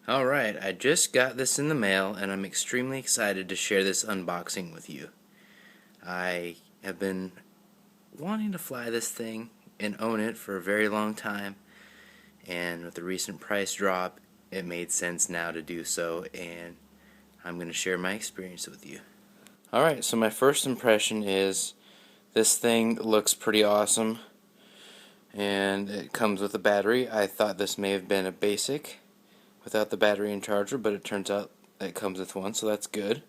Alright, I just got this in the mail and I'm extremely excited to share this unboxing with you. I have been wanting to fly this thing and own it for a very long time, and with the recent price drop it made sense now to do so, and I'm going to share my experience with you. Alright, so my first impression is this thing looks pretty awesome, and it comes with a battery. I thought this may have been a basic without the battery and charger, but it turns out it comes with one, so that's good.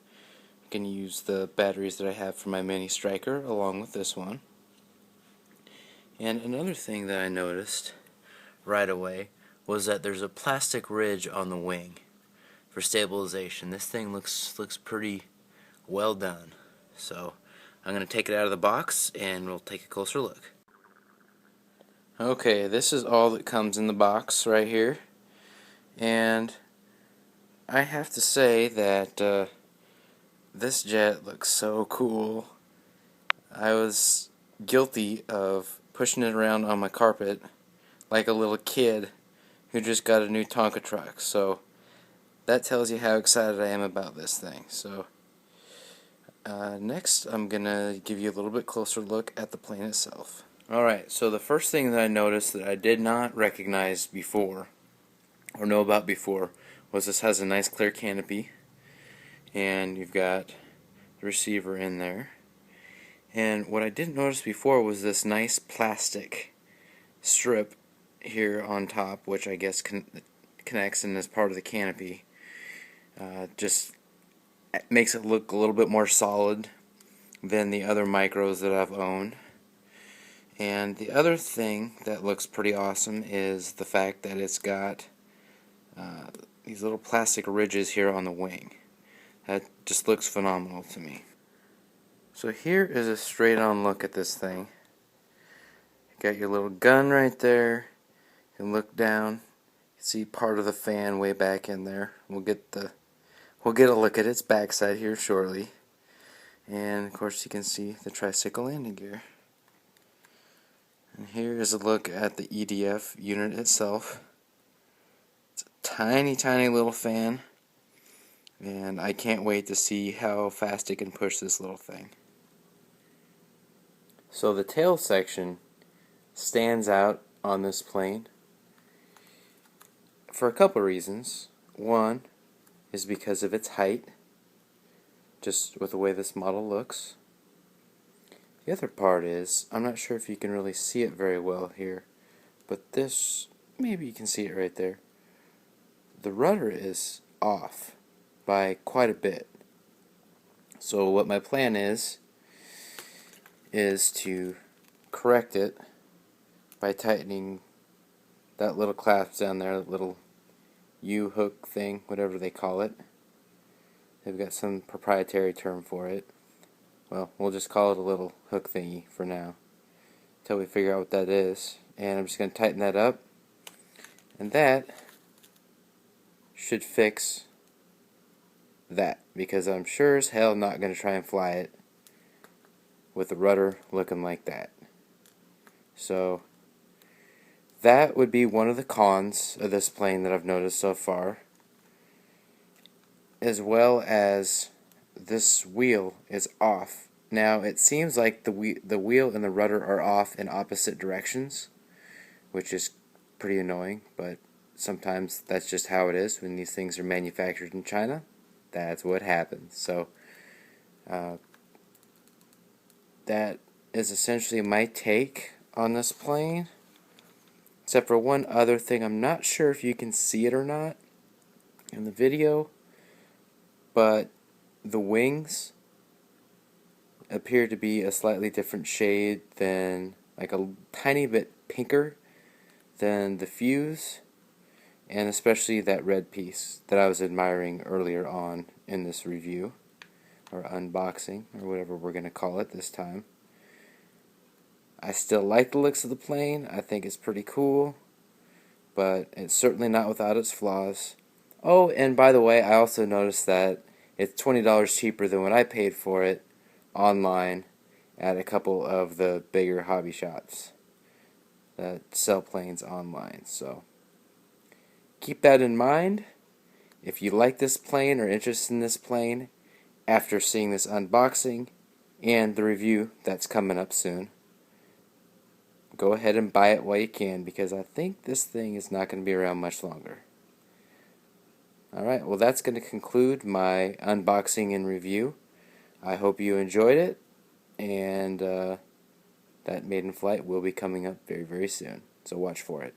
I can use the batteries that I have for my mini striker along with this one. And another thing that I noticed right away was that there's a plastic ridge on the wing for stabilization. This thing looks pretty well done. So I'm going to take it out of the box and we'll take a closer look. Okay, this is all that comes in the box right here. And I have to say that this jet looks so cool. I was guilty of pushing it around on my carpet like a little kid who just got a new Tonka truck. So that tells you how excited I am about this thing. So next I'm gonna give you a little bit closer look at the plane itself. Alright, so the first thing that I noticed that I did not recognize before or know about before was this has a nice clear canopy, and you've got the receiver in there. And what I didn't notice before was this nice plastic strip here on top, which I guess connects and is part of the canopy. Just makes it look a little bit more solid than the other micros that I've owned. And the other thing that looks pretty awesome is the fact that it's got these little plastic ridges here on the wing. That just looks phenomenal to me. So here is a straight on look at this thing. You got your little gun right there. You can look down. You can see part of the fan way back in there. We'll get a look at its backside here shortly. And of course you can see the tricycle landing gear. And here is a look at the Edf unit itself. It's a tiny little fan, and I can't wait to see how fast it can push this little thing. So the tail section stands out on this plane for a couple reasons. One is because of its height, just with the way this model looks. The other part is, I'm not sure if you can really see it very well here, but this, maybe you can see it right there. The rudder is off by quite a bit. So what my plan is to correct it by tightening that little clasp down there, that little U-hook thing, whatever they call it. They've got some proprietary term for it. Well, we'll just call it a little hook thingy for now, until we figure out what that is. And I'm just going to tighten that up, and that should fix that, because I'm sure as hell not going to try and fly it with the rudder looking like that. So that would be one of the cons of this plane that I've noticed so far, as well as this wheel is off. Now it seems like the wheel and the rudder are off in opposite directions, which is pretty annoying, but sometimes that's just how it is when these things are manufactured in China. That's what happens. So that is essentially my take on this plane, except for one other thing. I'm not sure if you can see it or not in the video, but the wings appear to be a slightly different shade, than like a tiny bit pinker than the fuse, and especially that red piece that I was admiring earlier on in this review, or unboxing, or whatever we're going to call it this time. I still like the looks of the plane. I think it's pretty cool, but it's certainly not without its flaws. Oh, and by the way, I also noticed that it's $20 cheaper than what I paid for it online at a couple of the bigger hobby shops that sell planes online. So keep that in mind. If you like this plane or interested in this plane, after seeing this unboxing and the review that's coming up soon, go ahead and buy it while you can, because I think this thing is not going to be around much longer. Alright, well, that's going to conclude my unboxing and review. I hope you enjoyed it, and that Maiden flight will be coming up very, very soon, so watch for it.